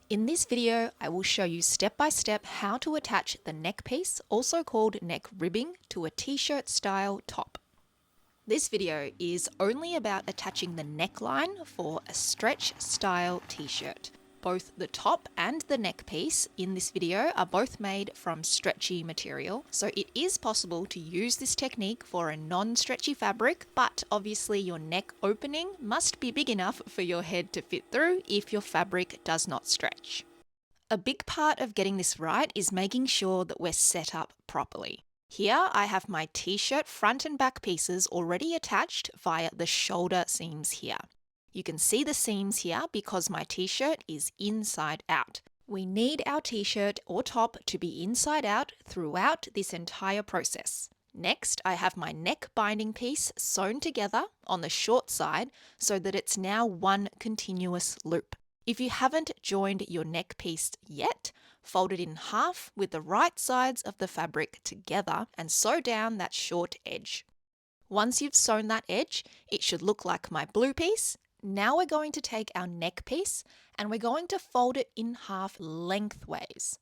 In this video, I will show you step by step how to attach the neck piece, also called neck ribbing, to a t-shirt style top. This video is only about attaching the neckline for a stretch style t-shirt. Both the top and the neck piece in this video are both made from stretchy material, so it is possible to use this technique for a non-stretchy fabric, but obviously your neck opening must be big enough for your head to fit through if your fabric does not stretch. A big part of getting this right is making sure that we're set up properly. Here I have my t-shirt front and back pieces already attached via the shoulder seams here. You can see the seams here because my t-shirt is inside out. We need our t-shirt or top to be inside out throughout this entire process. Next, I have my neck binding piece sewn together on the short side so that it's now one continuous loop. If you haven't joined your neck piece yet, fold it in half with the right sides of the fabric together and sew down that short edge. Once you've sewn that edge, it should look like my blue piece. Now we're going to take our neck piece and we're going to fold it in half lengthways.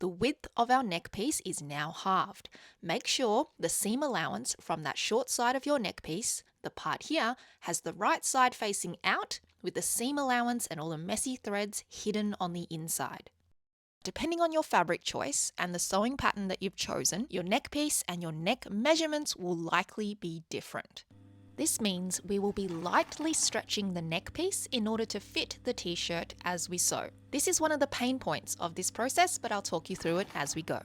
The width of our neck piece is now halved. Make sure the seam allowance from that short side of your neck piece, the part here, has the right side facing out with the seam allowance and all the messy threads hidden on the inside. Depending on your fabric choice and the sewing pattern that you've chosen, your neck piece and your neck measurements will likely be different. This means we will be lightly stretching the neck piece in order to fit the t-shirt as we sew. This is one of the pain points of this process, but I'll talk you through it as we go.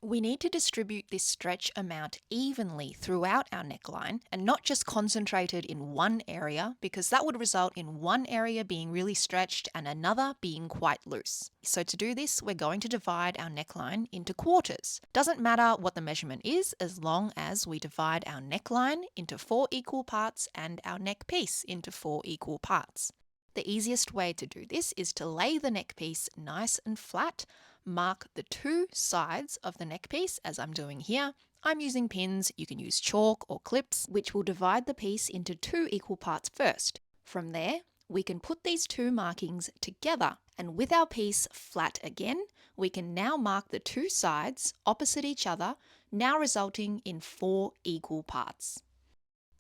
We need to distribute this stretch amount evenly throughout our neckline and not just concentrated in one area, because that would result in one area being really stretched and another being quite loose. So to do this, we're going to divide our neckline into quarters. Doesn't matter what the measurement is, as long as we divide our neckline into 4 equal parts and our neck piece into 4 equal parts. The easiest way to do this is to lay the neck piece nice and flat. Mark the 2 sides of the neck piece as I'm doing here. I'm using pins, you can use chalk or clips, which will divide the piece into 2 equal parts first. From there, we can put these 2 markings together, and with our piece flat again, we can now mark the 2 sides opposite each other, now resulting in 4 equal parts.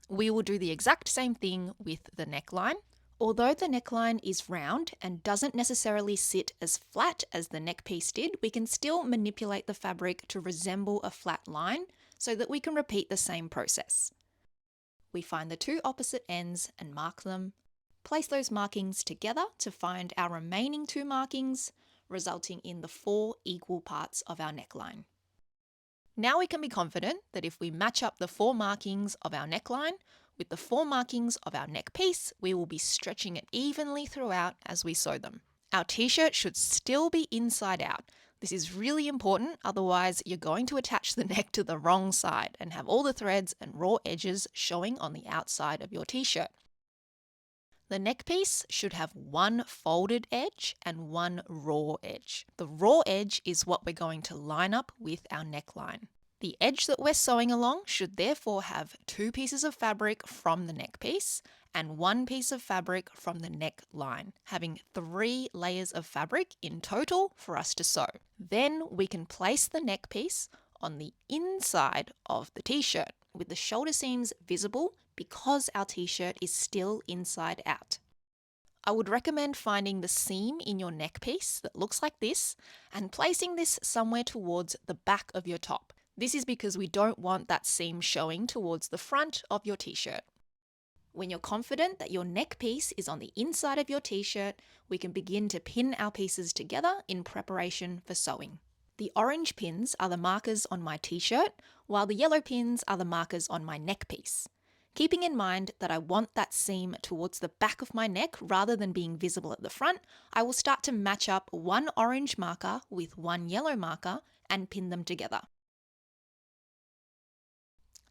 We will do the exact same thing with the neckline. Although the neckline is round and doesn't necessarily sit as flat as the neck piece did, we can still manipulate the fabric to resemble a flat line so that we can repeat the same process. We find the 2 opposite ends and mark them, place those markings together to find our remaining 2 markings, resulting in the 4 equal parts of our neckline. Now we can be confident that if we match up the 4 markings of our neckline with the 4 markings of our neck piece, we will be stretching it evenly throughout as we sew them. Our t-shirt should still be inside out. This is really important, otherwise you're going to attach the neck to the wrong side and have all the threads and raw edges showing on the outside of your t-shirt. The neck piece should have 1 folded edge and 1 raw edge. The raw edge is what we're going to line up with our neckline. The edge that we're sewing along should therefore have 2 pieces of fabric from the neck piece and 1 piece of fabric from the neckline, having 3 layers of fabric in total for us to sew. Then we can place the neck piece on the inside of the t-shirt with the shoulder seams visible because our t-shirt is still inside out. I would recommend finding the seam in your neck piece that looks like this and placing this somewhere towards the back of your top. This is because we don't want that seam showing towards the front of your t-shirt. When you're confident that your neck piece is on the inside of your t-shirt, we can begin to pin our pieces together in preparation for sewing. The orange pins are the markers on my t-shirt, while the yellow pins are the markers on my neck piece. Keeping in mind that I want that seam towards the back of my neck rather than being visible at the front, I will start to match up 1 orange marker with 1 yellow marker and pin them together.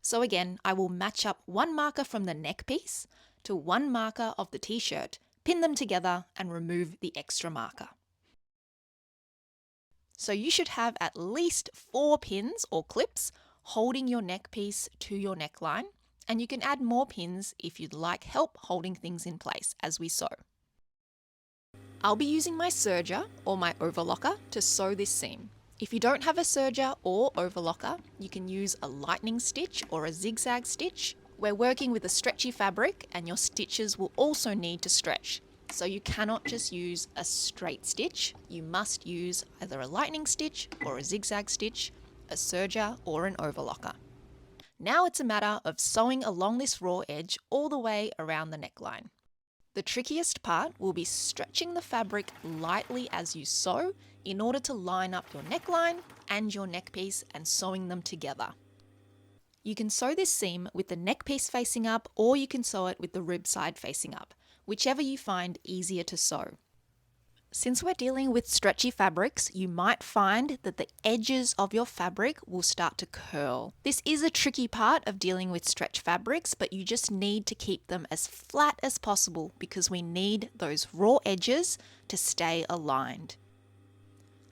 So again, I will match up 1 marker from the neck piece to 1 marker of the t-shirt, pin them together and remove the extra marker. So you should have at least 4 pins or clips holding your neck piece to your neckline, and you can add more pins if you'd like help holding things in place as we sew. I'll be using my serger or my overlocker to sew this seam. If you don't have a serger or overlocker, you can use a lightning stitch or a zigzag stitch. We're working with a stretchy fabric and your stitches will also need to stretch. So you cannot just use a straight stitch. You must use either a lightning stitch or a zigzag stitch, a serger or an overlocker. Now it's a matter of sewing along this raw edge all the way around the neckline. The trickiest part will be stretching the fabric lightly as you sew in order to line up your neckline and your neck piece and sewing them together. You can sew this seam with the neck piece facing up, or you can sew it with the rib side facing up, whichever you find easier to sew. Since we're dealing with stretchy fabrics, you might find that the edges of your fabric will start to curl. This is a tricky part of dealing with stretch fabrics, but you just need to keep them as flat as possible because we need those raw edges to stay aligned.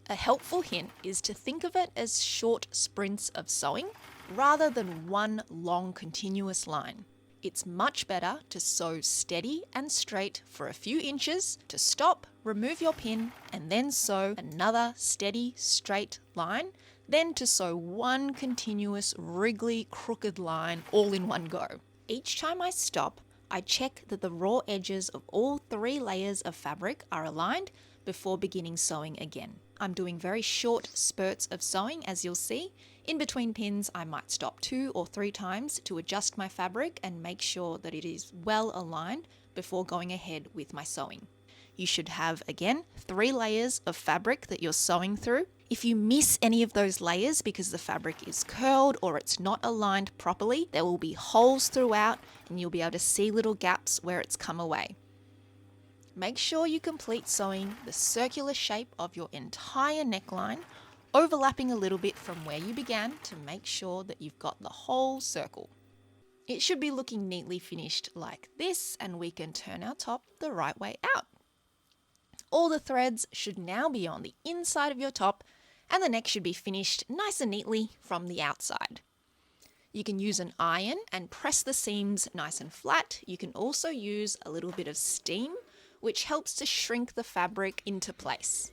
A helpful hint is to think of it as short sprints of sewing rather than one long continuous line. It's much better to sew steady and straight for a few inches, to stop, remove your pin, and then sew another steady, straight line, then to sew one continuous, wriggly, crooked line all in one go. Each time I stop, I check that the raw edges of all 3 layers of fabric are aligned before beginning sewing again. I'm doing very short spurts of sewing, as you'll see. In between pins, I might stop 2 or 3 times to adjust my fabric and make sure that it is well aligned before going ahead with my sewing. You should have, again, 3 layers of fabric that you're sewing through. If you miss any of those layers because the fabric is curled or it's not aligned properly, there will be holes throughout and you'll be able to see little gaps where it's come away. Make sure you complete sewing the circular shape of your entire neckline, overlapping a little bit from where you began to make sure that you've got the whole circle. It should be looking neatly finished like this, and we can turn our top the right way out. All the threads should now be on the inside of your top, and the neck should be finished nice and neatly from the outside. You can use an iron and press the seams nice and flat. You can also use a little bit of steam, which helps to shrink the fabric into place.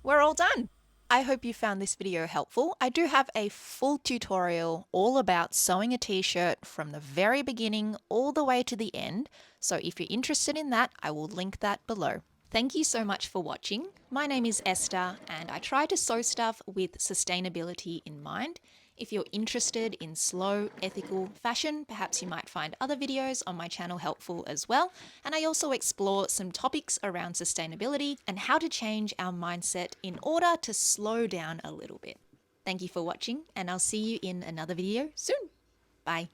We're all done! I hope you found this video helpful. I do have a full tutorial all about sewing a t-shirt from the very beginning all the way to the end, so if you're interested in that, I will link that below. Thank you so much for watching. My name is Esther and I try to sew stuff with sustainability in mind. If you're interested in slow, ethical fashion, perhaps you might find other videos on my channel helpful as well. And I also explore some topics around sustainability and how to change our mindset in order to slow down a little bit. Thank you for watching, and I'll see you in another video soon. Bye.